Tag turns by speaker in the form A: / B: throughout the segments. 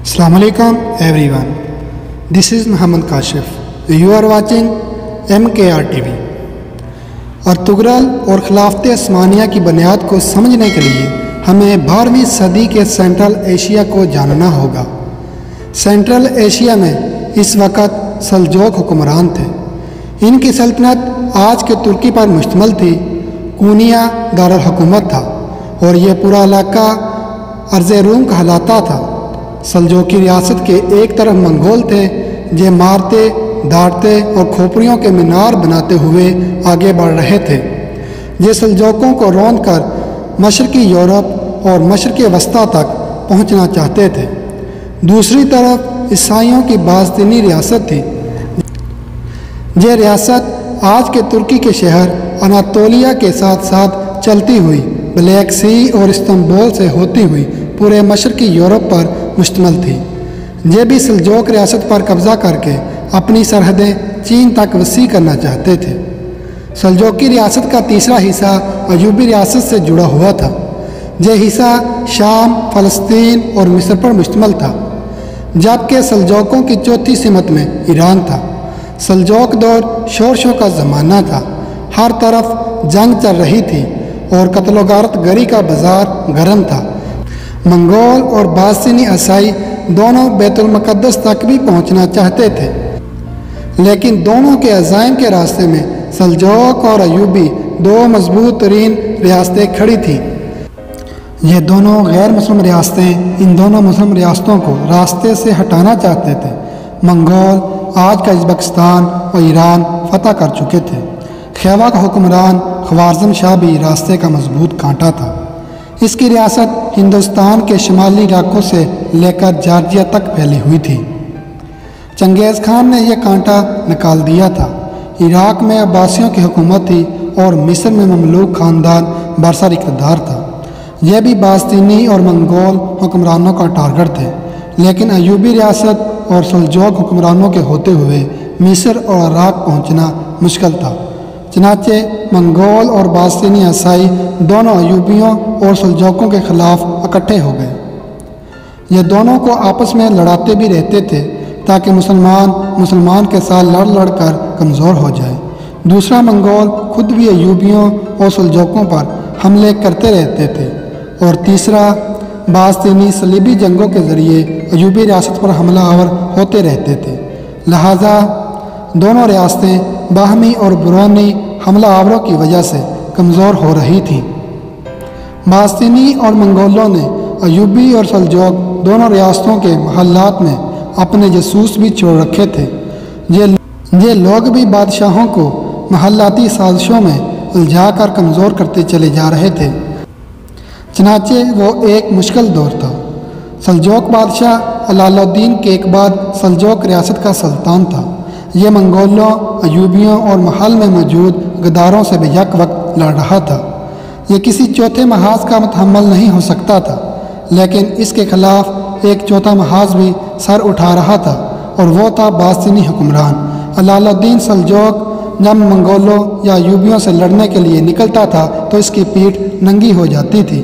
A: Assalamu alaikum everyone. This is Muhammad Kashif. You are watching MKR TV. اور تغرل اور خلافت عثمانیہ کی بنیاد کو سمجھنے کے لیے ہمیں 12ویں صدی کے سینٹرل ایشیا کو جاننا ہوگا۔ سینٹرل ایشیا میں اس وقت سلجوق حکمران تھے۔ ان کی سلطنت آج کے ترکی پر مشتمل تھی۔ کونیا دارالحکومت تھا اور یہ پورا علاقہ ارض روم کہلاتا تھا۔ سلجوقی ریاست کے ایک طرف منگول تھے جو مارتے داڑتے اور کھوپڑیوں کے مینار بناتے ہوئے آگے بڑھ رہے تھے، یہ سلجوقوں کو روند کر مشرقی یورپ اور مشرق وسطیٰ تک پہنچنا چاہتے تھے۔ دوسری طرف عیسائیوں کی بازدینی ریاست تھی۔ یہ ریاست آج کے ترکی کے شہر اناطولیہ کے ساتھ ساتھ چلتی ہوئی بلیک سی اور استنبول سے ہوتی ہوئی پورے مشرقی یورپ پر مشتمل تھی۔ یہ بھی سلجوق ریاست پر قبضہ کر کے اپنی سرحدیں چین تک وسیع کرنا چاہتے تھے۔ سلجوقی ریاست کا تیسرا حصہ ایوبی ریاست سے جڑا ہوا تھا۔ یہ حصہ شام، فلسطین اور مصر پر مشتمل تھا، جبکہ سلجوقوں کی چوتھی سمت میں ایران تھا۔ سلجوق دور شورشوں کا زمانہ تھا، ہر طرف جنگ چل رہی تھی اور قتل و غارت گری کا بازار گرم تھا۔ منگول اور باستینی عیسائی دونوں بیت المقدس تک بھی پہنچنا چاہتے تھے، لیکن دونوں کے عزائم کے راستے میں سلجوق اور ایوبی دو مضبوط ترین ریاستیں کھڑی تھیں۔ یہ دونوں غیر مسلم ریاستیں ان دونوں مسلم ریاستوں کو راستے سے ہٹانا چاہتے تھے۔ منگول آج کا ازبکستان اور ایران فتح کر چکے تھے۔ خیوا کا حکمران خوارزم شاہ بھی راستے کا مضبوط کانٹا تھا۔ اس کی ریاست ہندوستان کے شمالی علاقوں سے لے کر جارجیا تک پھیلی ہوئی تھی۔ چنگیز خان نے یہ کانٹا نکال دیا تھا۔ عراق میں عباسیوں کی حکومت تھی اور مصر میں مملوک خاندان برسر اقتدار تھا۔ یہ بھی باستینی اور منگول حکمرانوں کا ٹارگٹ تھے، لیکن ایوبی ریاست اور سلجوق حکمرانوں کے ہوتے ہوئے مصر اور عراق پہنچنا مشکل تھا۔ چنانچہ منگول اور باستینی عیسائی دونوں ایوبیوں اور سلجوقوں کے خلاف اکٹھے ہو گئے۔ یہ دونوں کو آپس میں لڑاتے بھی رہتے تھے تاکہ مسلمان کے ساتھ لڑ کر کمزور ہو جائے۔ دوسرا منگول خود بھی ایوبیوں اور سلجوقوں پر حملے کرتے رہتے تھے، اور تیسرا باستینی صلیبی جنگوں کے ذریعے ایوبی ریاست پر حملہ آور ہوتے رہتے تھے۔ لہٰذا دونوں ریاستیں باہمی اور برونی حملہ آوروں کی وجہ سے کمزور ہو رہی تھیں۔ باستینی اور منگولوں نے ایوبی اور سلجوق دونوں ریاستوں کے محلات میں اپنے جاسوس بھی چھوڑ رکھے تھے۔ یہ لوگ بھی بادشاہوں کو محلاتی سازشوں میں الجھا کر کمزور کرتے چلے جا رہے تھے۔ چنانچہ وہ ایک مشکل دور تھا۔ سلجوق بادشاہ علال الدین کے ایک بعد سلجوق ریاست کا سلطان تھا۔ یہ منگولوں، ایوبیوں اور محل میں موجود غداروں سے بھی یک وقت لڑ رہا تھا۔ یہ کسی چوتھے محاذ کا متحمل نہیں ہو سکتا تھا، لیکن اس کے خلاف ایک چوتھا محاذ بھی سر اٹھا رہا تھا، اور وہ تھا باستینی حکمران۔ علال الدین سلجوق جب منگولوں یا ایوبیوں سے لڑنے کے لیے نکلتا تھا تو اس کی پیٹھ ننگی ہو جاتی تھی،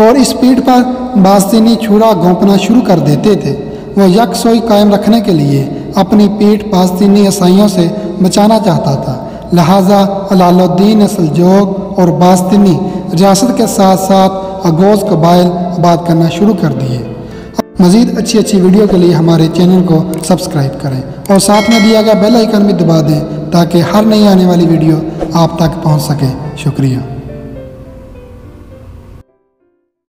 A: اور اس پیٹھ پر باستینی چھڑا گھونپنا شروع کر دیتے تھے۔ وہ یکسوئی قائم رکھنے کے لیے اپنی پیٹھ باستینی عیسائیوں سے بچانا چاہتا تھا۔ لہٰذا علال الدین نے سلجوق اور باستینی ریاست کے ساتھ ساتھ اگوز قبائل آباد کرنا شروع کر دیے۔ مزید اچھی ویڈیو کے لیے ہمارے چینل کو سبسکرائب کریں اور ساتھ میں دیا گیا بیل آئیکن بھی دبا دیں تاکہ ہر نئی آنے والی ویڈیو آپ تک پہنچ سکے۔ شکریہ۔